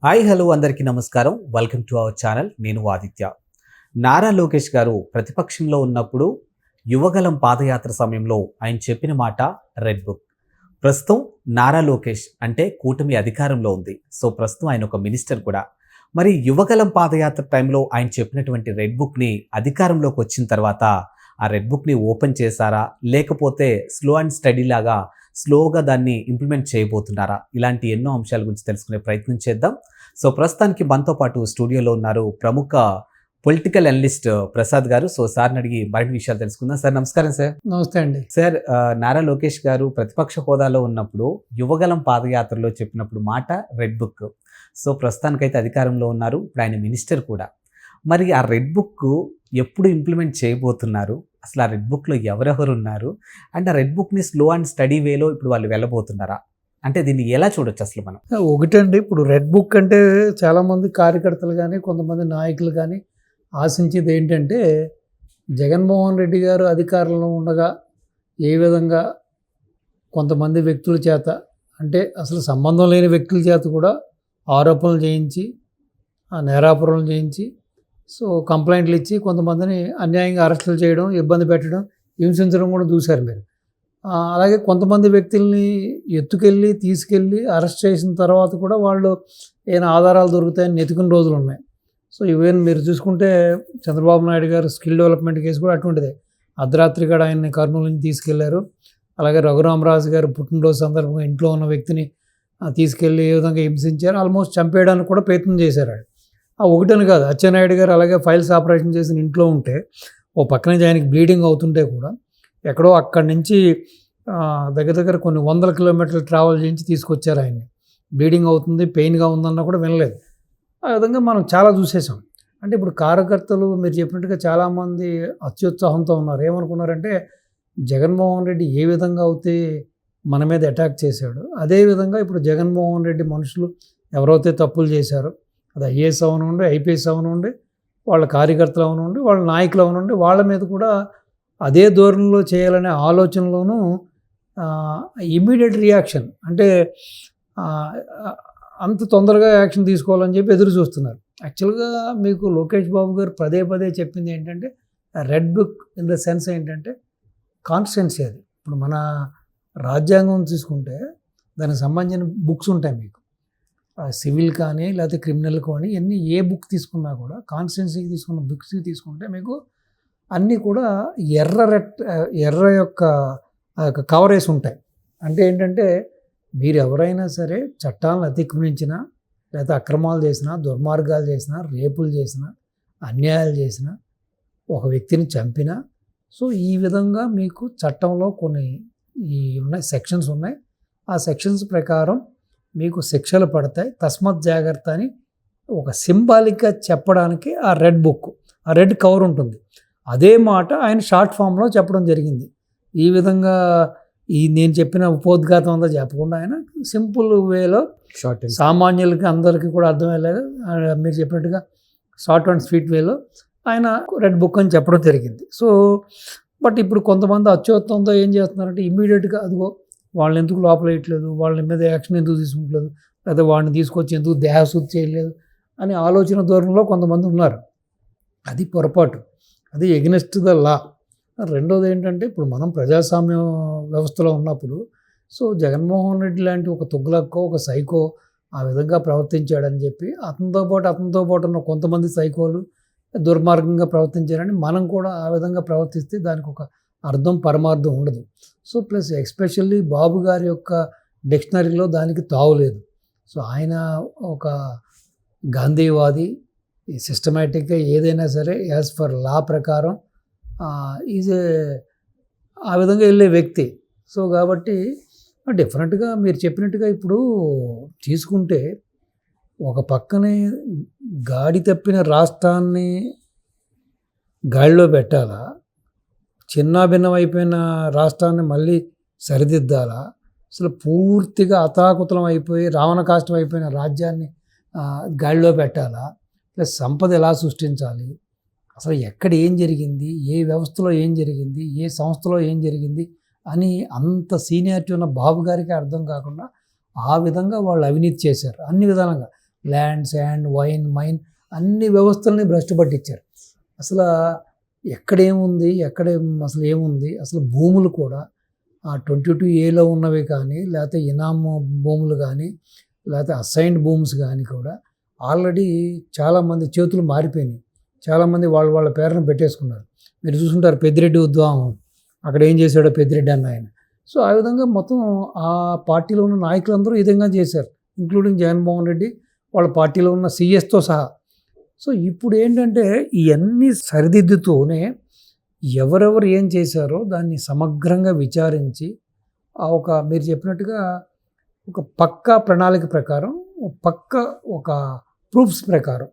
Hi hello అందరికీ నమస్కారం. Welcome to our channel. నేను ఆదిత్య. నారా లోకేష్ గారు ప్రతిపక్షంలో ఉన్నప్పుడు యువగలం పాదయాత్ర సమయంలో ఆయన చెప్పిన మాట రెడ్ బుక్. ప్రస్తుతం నారా లోకేష్ అంటే కూటమి అధికారంలో ఉంది. సో ప్రస్తుతం ఆయన ఒక మినిస్టర్ కూడా. మరి యువగలం పాదయాత్ర టైంలో ఆయన చెప్పినటువంటి రెడ్ బుక్ని అధికారంలోకి వచ్చిన తర్వాత ఆ రెడ్ బుక్ని ఓపెన్ చేశారా, లేకపోతే స్లో అండ్ స్టడీ లాగా స్లోగా దాన్ని ఇంప్లిమెంట్ చేయబోతున్నారా? ఇలాంటి ఎన్నో అంశాల గురించి తెలుసుకునే ప్రయత్నం చేద్దాం. సో ప్రస్తుతానికి మనతో పాటు స్టూడియోలో ఉన్నారు ప్రముఖ పొలిటికల్ అనలిస్ట్ ప్రసాద్ గారు. సో సార్ని అడిగి మరిన్ని విషయాలు తెలుసుకుందాం. సార్ నమస్కారం. సార్ నమస్తే అండి. సార్, నారా లోకేష్ గారు ప్రతిపక్ష హోదాలో ఉన్నప్పుడు యువగలం పాదయాత్రలో చెప్పినప్పుడు మాట రెడ్ బుక్. సో ప్రస్తుతానికైతే అధికారంలో ఉన్నారు, ఇప్పుడు ఆయన మినిస్టర్ కూడా. మరి ఆ రెడ్ బుక్ ఎప్పుడు ఇంప్లిమెంట్ చేయబోతున్నారు? అసలు ఆ రెడ్ బుక్లో ఎవరెవరు ఉన్నారు? అండ్ ఆ రెడ్ బుక్ని స్లో అండ్ స్టడీ వేలో ఇప్పుడు వాళ్ళు వెళ్ళబోతున్నారా? అంటే దీన్ని ఎలా చూడొచ్చు అసలు మనం? ఒకటండి, ఇప్పుడు రెడ్ బుక్ అంటే చాలామంది కార్యకర్తలు కానీ కొంతమంది నాయకులు కానీ ఆశించేది ఏంటంటే, జగన్మోహన్ రెడ్డి గారు అధికారంలో ఉండగా ఏ విధంగా కొంతమంది వ్యక్తుల చేత, అంటే అసలు సంబంధం లేని వ్యక్తుల చేత కూడా ఆరోపణలు చేయించి, నేరాపణలు చేయించి, సో కంప్లైంట్లు ఇచ్చి కొంతమందిని అన్యాయంగా అరెస్టులు చేయడం, ఇబ్బంది పెట్టడం, హింసించడం కూడా చూశారు మీరు. అలాగే కొంతమంది వ్యక్తుల్ని ఎత్తుకెళ్ళి తీసుకెళ్ళి అరెస్ట్ చేసిన తర్వాత కూడా వాళ్ళు ఏమైనా ఆధారాలు దొరుకుతాయని నెతికిన రోజులు ఉన్నాయి. సో ఈవెన్ మీరు చూసుకుంటే చంద్రబాబు నాయుడు గారు స్కిల్ డెవలప్మెంట్ కేసు కూడా అటువంటిదే. అర్ధరాత్రి కూడా ఆయన్ని కర్నూలు నుంచి తీసుకెళ్లారు. అలాగే రఘురామరాజు గారు పుట్టినరోజు సందర్భంగా ఇంట్లో ఉన్న వ్యక్తిని తీసుకెళ్ళి ఏ విధంగా హింసించారు, ఆల్మోస్ట్ చంపేయడానికి కూడా ప్రయత్నం చేశారు. ఒకటని కాదు, అచ్చెన్నాయుడు గారు అలాగే ఫైల్స్ ఆపరేషన్ చేసిన ఇంట్లో ఉంటే ఓ పక్క నుంచి ఆయనకి బ్లీడింగ్ అవుతుంటే కూడా ఎక్కడో అక్కడి నుంచి దగ్గర కొన్ని 100 కిలోమీటర్లు ట్రావెల్ చేయించి తీసుకొచ్చారు ఆయన్ని. బ్లీడింగ్ అవుతుంది, పెయిన్గా ఉందన్నా కూడా వినలేదు. ఆ విధంగా మనం చాలా చూసేసాం. అంటే ఇప్పుడు కార్యకర్తలు మీరు చెప్పినట్టుగా చాలామంది అత్యుత్సాహంతో ఉన్నారు. ఏమనుకున్నారంటే, జగన్మోహన్ రెడ్డి ఏ విధంగా అయితే మన మీద అటాక్ చేశాడు, అదేవిధంగా ఇప్పుడు జగన్మోహన్ రెడ్డి మనుషులు ఎవరైతే తప్పులు చేశారో, అది ఐఏఎస్ అవనండి, ఐపీఎస్ అవనండి, వాళ్ళ కార్యకర్తలు అవనండి, వాళ్ళ నాయకులు అవనండి, వాళ్ళ మీద కూడా అదే ధోరణిలో చేయాలనే ఆలోచనలోనూ ఇమ్మీడియట్ రియాక్షన్, అంటే అంత తొందరగా యాక్షన్ తీసుకోవాలని చెప్పి ఎదురు చూస్తున్నారు. యాక్చువల్గా మీకు లోకేష్ బాబు గారు పదే పదే చెప్పింది ఏంటంటే, red book in the sense ఏంటంటే కాన్స్టిట్యున్సీ. అది ఇప్పుడు మన రాజ్యాంగం తీసుకుంటే దానికి సంబంధించిన బుక్స్ ఉంటాయి మీకు, సివిల్ కానీ లేకపోతే క్రిమినల్ కానీ, అన్నీ ఏ బుక్ తీసుకున్నా కూడా కాన్స్టిట్యున్సీకి తీసుకున్న బుక్స్ తీసుకుంటే మీకు అన్నీ కూడా ఎర్ర యొక్క కవర్ వేసి ఉంటాయి. అంటే ఏంటంటే, మీరు ఎవరైనా సరే చట్టాలను అతిక్రమించినా, లేకపోతే అక్రమాలు చేసినా, దుర్మార్గాలు చేసినా, రేపులు చేసినా, అన్యాయాలు చేసినా, ఒక వ్యక్తిని చంపినా, సో ఈ విధంగా మీకు చట్టంలో కొన్ని ఉన్నాయి, సెక్షన్స్ ఉన్నాయి. ఆ సెక్షన్స్ ప్రకారం మీకు శిక్షలు పడతాయి, తస్మత్ జాగ్రత్త అని ఒక సింబాలిక్గా చెప్పడానికి ఆ రెడ్ బుక్, ఆ రెడ్ కవర్ ఉంటుంది. అదే మాట ఆయన షార్ట్ ఫామ్లో చెప్పడం జరిగింది. ఈ విధంగా నేను చెప్పిన ఉపోద్ఘాతం అంతా చెప్పకుండా ఆయన సింపుల్ వేలో సామాన్యులకి అందరికీ కూడా అర్థమయ్యేలాగా మీరు చెప్పినట్టుగా షార్ట్ అండ్ స్వీట్ వేలో ఆయన రెడ్ బుక్ అని చెప్పడం జరిగింది. సో బట్ ఇప్పుడు కొంతమంది అత్యుత్తంతో ఏం చేస్తున్నారంటే, ఇమ్మీడియట్గా అదిగో వాళ్ళని ఎందుకు లోపల వేయట్లేదు, వాళ్ళ మీద యాక్షన్ ఎందుకు తీసుకుంటలేదు, లేదా వాళ్ళని తీసుకొచ్చి ఎందుకు దేహశుద్ధి చేయలేదు అని ఆలోచన ధోరణిలో కొంతమంది ఉన్నారు. అది పొరపాటు, అది ఎగ్నెస్ట్ ద లా. రెండోది ఏంటంటే, ఇప్పుడు మనం ప్రజాస్వామ్య వ్యవస్థలో ఉన్నప్పుడు, సో జగన్మోహన్ రెడ్డి లాంటి ఒక తుగ్లక్కో, ఒక సైకో ఆ విధంగా ప్రవర్తించాడని చెప్పి అతనితో పాటు ఉన్న కొంతమంది సైకోలు దుర్మార్గంగా ప్రవర్తించారని మనం కూడా ఆ విధంగా ప్రవర్తిస్తే దానికి ఒక అర్థం పరమార్థం ఉండదు. సో ప్లస్ ఎస్పెషల్లీ బాబు గారి యొక్క డిక్షనరీలో దానికి తావులేదు. సో ఆయన ఒక గాంధీవాది, సిస్టమేటిక్గా ఏదైనా సరే యాజ్ ఫర్ లా ప్రకారం ఆ విధంగా వెళ్ళే వ్యక్తి. సో కాబట్టి డిఫరెంట్గా మీరు చెప్పినట్టుగా ఇప్పుడు తీసుకుంటే, ఒక పక్కనే గాడి తప్పిన రాష్ట్రాన్ని గాడిలో పెట్టాలా, చిన్నాభిన్నం అయిపోయిన రాష్ట్రాన్ని మళ్ళీ సరిదిద్దాలా, అసలు పూర్తిగా అతాకుతలం అయిపోయి రావణకాష్టం అయిపోయిన రాజ్యాన్ని గాడిలో పెట్టాలా, ప్లస్ సంపద ఎలా సృష్టించాలి, అసలు ఎక్కడ ఏం జరిగింది, ఏ వ్యవస్థలో ఏం జరిగింది, ఏ సంస్థలో ఏం జరిగింది అని అంత సీనియారిటీ ఉన్న బాబు గారికి అర్థం కాకుండా ఆ విధంగా వాళ్ళు అవినీతి చేశారు అన్ని విధాలుగా. ల్యాండ్, శాండ్, వైన్, మైన్ అన్ని వ్యవస్థల్ని భ్రష్టు పట్టించారు. అసలు ఎక్కడేముంది, అసలు ఏముంది, అసలు భూములు కూడా ఆ 22A ఉన్నవి కానీ, లేకపోతే ఇనాము భూములు కానీ, లేకపోతే అసైన్డ్ భూమ్స్ కానీ కూడా ఆల్రెడీ చాలామంది చేతులు మారిపోయినాయి. చాలామంది వాళ్ళ పేరును పెట్టేసుకున్నారు. మీరు చూసుకుంటారు పెద్దిరెడ్డి ఉద్యమం, అక్కడ ఏం చేశాడో పెద్దిరెడ్డి అన్న ఆయన. సో ఆ విధంగా మొత్తం ఆ పార్టీలో ఉన్న నాయకులందరూ ఈ విధంగా చేశారు, ఇంక్లూడింగ్ జగన్మోహన్ రెడ్డి, వాళ్ళ పార్టీలో ఉన్న సీఎస్తో సహా. సో ఇప్పుడు ఏంటంటే ఇవన్నీ సరిదిద్దుతూనే ఎవరెవరు ఏం చేశారో దాన్ని సమగ్రంగా విచారించి మీరు చెప్పినట్టుగా ఒక పక్కా ప్రణాళిక ప్రకారం, ఒక ప్రూఫ్స్ ప్రకారం,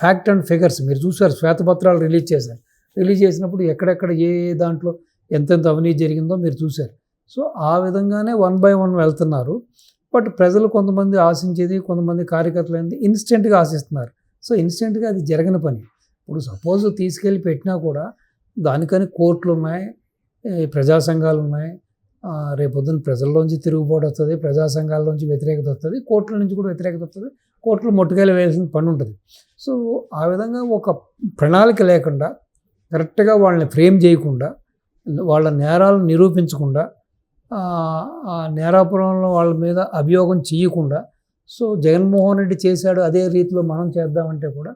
ఫ్యాక్ట్ అండ్ ఫిగర్స్ మీరు చూసారు, శ్వేతపత్రాలు రిలీజ్ చేశారు. రిలీజ్ చేసినప్పుడు ఎక్కడెక్కడ ఏ దాంట్లో ఎంతెంత అవినీతి జరిగిందో మీరు చూశారు. సో ఆ విధంగానే 1 by 1 వెళ్తున్నారు. బట్ ప్రజలు కొంతమంది ఆశించేది, కొంతమంది కార్యకర్తలు ఏంటి ఇన్స్టెంట్గా ఆశిస్తున్నారు. సో ఇన్స్టెంట్గా అది జరగని పని. ఇప్పుడు సపోజ్ తీసుకెళ్ళి పెట్టినా కూడా దానికని కోర్టులు ఉన్నాయి, ప్రజా సంఘాలు ఉన్నాయి. రేపొద్దున ప్రజల్లోంచి తిరుగుబాటు వస్తుంది, ప్రజా సంఘాల్లోంచి వ్యతిరేకత వస్తుంది, కోర్టుల నుంచి కూడా వ్యతిరేకత వస్తుంది, కోర్టులు మొట్టుకాయలు వేయాల్సిన పని ఉంటుంది. సో ఆ విధంగా ఒక ప్రణాళిక లేకుండా, కరెక్ట్గా వాళ్ళని ఫ్రేమ్ చేయకుండా, వాళ్ళ నేరాలను నిరూపించకుండా, ఆ నేరాపురంలో వాళ్ళ మీద అభియోగం చేయకుండా, సో జగన్మోహన్ రెడ్డి చేశాడు అదే రీతిలో మనం చేద్దామంటే కూడా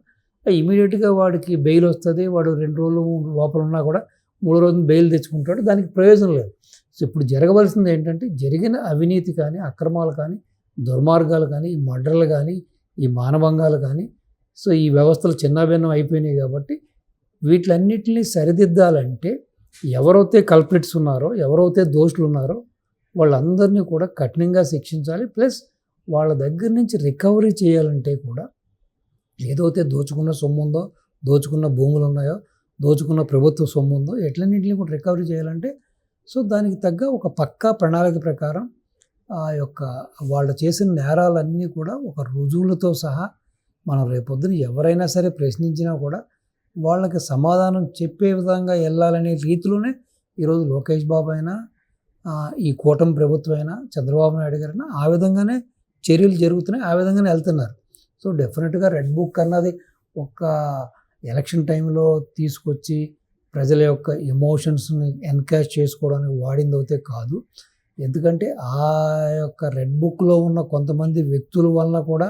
ఇమీడియట్గా వాడికి బెయిల్ వస్తుంది. వాడు 2 రోజులు లోపల ఉన్నా కూడా 3 రోజులు బెయిల్ తెచ్చుకుంటాడు. దానికి ప్రయోజనం లేదు. సో ఇప్పుడు జరగవలసింది ఏంటంటే, జరిగిన అవినీతి కానీ, అక్రమాలు కానీ, దుర్మార్గాలు కానీ, ఈ మర్డర్లు కానీ, ఈ మానభంగాలు కానీ, సో ఈ వ్యవస్థలు చిన్నాభిన్నం అయిపోయినాయి. కాబట్టి వీటిలన్నిటిని సరిదిద్దాలంటే ఎవరైతే కల్ప్రిట్స్ ఉన్నారో, ఎవరైతే దోషులు ఉన్నారో వాళ్ళందరినీ కూడా కఠినంగా శిక్షించాలి. ప్లస్ వాళ్ళ దగ్గర నుంచి రికవరీ చేయాలంటే కూడా ఏదైతే దోచుకున్న సొమ్ము ఉందో, దోచుకున్న భూములు ఉన్నాయో, దోచుకున్న ప్రభుత్వ సొమ్ము ఉందో, ఎట్లన్నింటినీ కూడా రికవరీ చేయాలంటే సో దానికి తగ్గ ఒక పక్కా ప్రణాళిక ప్రకారం వాళ్ళు చేసిన నేరాలన్నీ కూడా ఒక రుజువులతో సహా మనం రేపొద్దున ఎవరైనా సరే ప్రశ్నించినా కూడా వాళ్ళకి సమాధానం చెప్పే విధంగా వెళ్ళాలనే రీతిలోనే ఈరోజు లోకేష్ బాబు అయినా, ఈ కూటమి ప్రభుత్వం అయినా, చంద్రబాబు నాయుడు గారైనా ఆ విధంగానే చర్యలు జరుగుతున్నాయి, ఆ విధంగానే వెళ్తున్నారు. సో డెఫినెట్గా రెడ్ బుక్ అన్నది ఒక ఎలక్షన్ టైంలో తీసుకొచ్చి ప్రజల యొక్క ఎమోషన్స్ని ఎన్కాష్ చేసుకోవడానికి వాడింది అయితే కాదు. ఎందుకంటే ఆ యొక్క రెడ్ బుక్లో ఉన్న కొంతమంది వ్యక్తుల వలన కూడా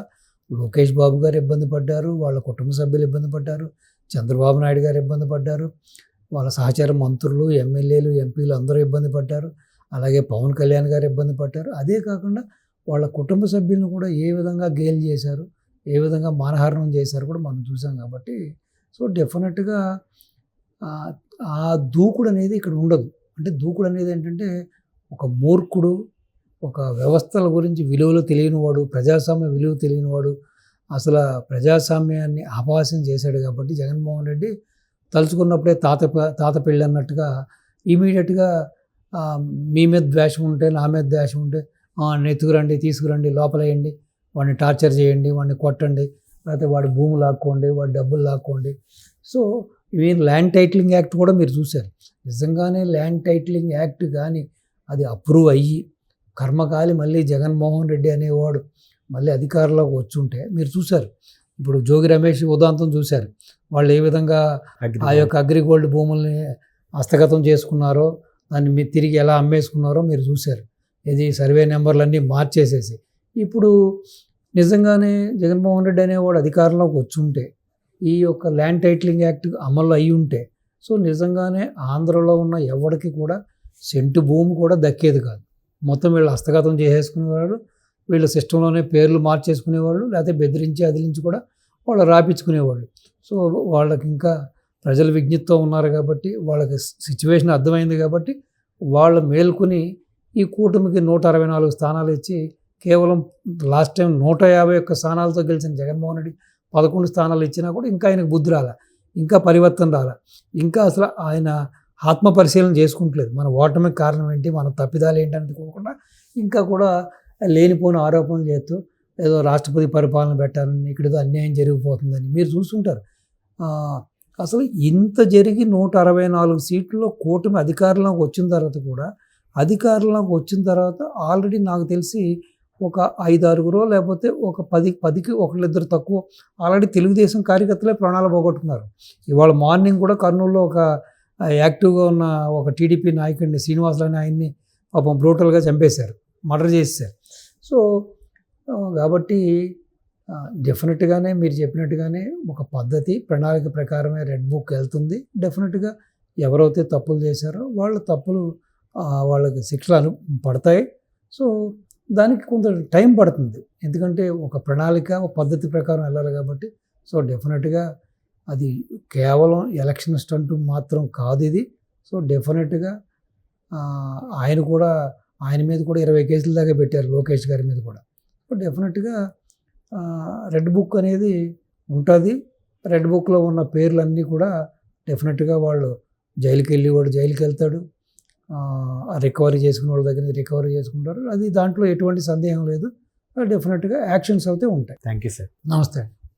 లోకేష్ బాబు గారు ఇబ్బంది పడ్డారు, వాళ్ళ కుటుంబ సభ్యులు ఇబ్బంది పడ్డారు, చంద్రబాబు నాయుడు గారు ఇబ్బంది పడ్డారు, వాళ్ళ సహచార మంత్రులు, ఎమ్మెల్యేలు, ఎంపీలు అందరూ ఇబ్బంది పడ్డారు, అలాగే పవన్ కళ్యాణ్ గారు ఇబ్బంది పడ్డారు. అదే కాకుండా వాళ్ళ కుటుంబ సభ్యులను కూడా ఏ విధంగా గేలి చేశారు, ఏ విధంగా మానహారణం చేశారు కూడా మనం చూసాం. కాబట్టి సో డెఫినెట్గా ఆ దూకుడు అనేది ఇక్కడ ఉండదు. అంటే దూకుడు అనేది ఏంటంటే ఒక మూర్ఖుడు, ఒక వ్యవస్థల గురించి విలువలు తెలియనివాడు, ప్రజాస్వామ్య విలువ తెలియనివాడు, అసలు ప్రజాస్వామ్యాన్ని అపహాస్యం చేశాడు. కాబట్టి జగన్మోహన్ రెడ్డి తలుచుకున్నప్పుడే తాత పెళ్ళి అన్నట్టుగా ఇమీడియట్గా మీ మీద ద్వేషం ఉంటే, నా మీద ద్వేషం ఉంటే నెత్తుకురండి, తీసుకురండి, లోపలేయండి, వాడిని టార్చర్ చేయండి, వాడిని కొట్టండి, లేకపోతే వాడి భూమి లాక్కోండి, వాడి డబ్బులు లాక్కోండి. So even land titling act కూడా మీరు చూశారు. నిజంగానే ల్యాండ్ టైటిలింగ్ యాక్ట్ కానీ అది అప్రూవ్ అయ్యి కర్మకాలి మళ్ళీ జగన్మోహన్ రెడ్డి అనేవాడు మళ్ళీ అధికారంలోకి వచ్చుంటే మీరు చూశారు. ఇప్పుడు జోగి రమేష్ ఉదాంతం చూశారు. వాళ్ళు ఏ విధంగా ఆ యొక్క అగ్రిగోల్డ్ భూముల్ని హస్తగతం చేసుకున్నారో, దాన్ని మీరు తిరిగి ఎలా అమ్మేసుకున్నారో మీరు చూశారు. ఇది సర్వే నెంబర్లన్నీ మార్చేసేసి ఇప్పుడు నిజంగానే జగన్మోహన్ రెడ్డి అనేవాడు అధికారంలోకి వచ్చుంటే, ఈ యొక్క ల్యాండ్ టైటిలింగ్ యాక్ట్ అమలు అయ్యి ఉంటే, సో నిజంగానే ఆంధ్రలో ఉన్న ఎవరికి కూడా సెంటు భూమి కూడా దక్కేది కాదు. మొత్తం వీళ్ళు హస్తగతం చేసేసుకునేవాళ్ళు, వీళ్ళ సిస్టంలోనే పేర్లు మార్చేసుకునేవాళ్ళు, లేకపోతే బెదిరించి అదిలించి కూడా వాళ్ళు రాపించుకునేవాళ్ళు. సో వాళ్ళకి ఇంకా ప్రజలు విజ్ఞతతో ఉన్నారు కాబట్టి, వాళ్ళకి సిచ్యువేషన్ అర్థమైంది కాబట్టి వాళ్ళు మేల్కొని ఈ కూటమికి 164 స్థానాలు ఇచ్చి కేవలం లాస్ట్ టైం 151 స్థానాలతో గెలిచిన జగన్మోహన్ రెడ్డి 11 స్థానాలు ఇచ్చినా కూడా ఇంకా ఆయనకు బుద్ధి రాలే, ఇంకా పరివర్తన రాలే, ఇంకా అసలు ఆయన ఆత్మ పరిశీలన చేసుకుంటలేదు. మన ఓటమికి కారణం ఏంటి, మన తప్పిదాలు ఏంటి అనుకోకుండా ఇంకా కూడా లేనిపోయిన ఆరోపణలు చేస్తూ ఏదో రాష్ట్రపతి పరిపాలన పెట్టాలని, ఇక్కడ అన్యాయం జరిగిపోతుందని మీరు చూస్తుంటారు. అసలు ఇంత జరిగి 164 సీట్లలో కూటమి అధికారంలోకి వచ్చిన తర్వాత కూడా, అధికారంలోకి వచ్చిన తర్వాత ఆల్రెడీ నాకు తెలిసి ఒక 5-6 లేకపోతే ఒక 10కి ఒకళ్ళిద్దరు తక్కువ ఆల్రెడీ తెలుగుదేశం కార్యకర్తలే ప్రాణాలు పోగొట్టుకున్నారు. ఇవాళ మార్నింగ్ కూడా కర్నూలులో ఒక యాక్టివ్గా ఉన్న ఒక టీడీపీ నాయకుడిని శ్రీనివాసులని ఆయన్ని పాపం బ్రూటల్గా చంపేశారు, మర్డర్ చేసేసారు. సో కాబట్టి డెఫినెట్గానే మీరు చెప్పినట్టుగానే ఒక పద్ధతి ప్రణాళిక ప్రకారమే రెడ్ బుక్ వెళ్తుంది. డెఫినెట్గా ఎవరైతే తప్పులు చేశారో వాళ్ళ తప్పులు వాళ్ళకి శిక్షలు పడతాయి. సో దానికి కొంత టైం పడుతుంది, ఎందుకంటే ఒక ప్రణాళిక ఒక పద్ధతి ప్రకారం వెళ్ళాలి కాబట్టి. సో డెఫినెట్గా అది కేవలం ఎలక్షన్ స్టంట్ మాత్రం కాదు ఇది. సో డెఫినెట్గా ఆయన మీద కూడా 20 కేసుల దాకా పెట్టారు, లోకేష్ గారి మీద కూడా. సో డెఫినెట్గా రెడ్ బుక్ అనేది ఉంటుంది. రెడ్ బుక్లో ఉన్న పేర్లన్నీ కూడా డెఫినెట్గా వాళ్ళు జైలుకి వెళ్ళి వాడు జైలుకి వెళ్తాడు, రికవరీ చేసుకునే వాళ్ళ దగ్గర రికవరీ చేసుకుంటారు. అది దాంట్లో ఎటువంటి సందేహం లేదు. డెఫినెట్గా యాక్షన్స్ అయితే ఉంటాయి. Thank you sir. నమస్తే.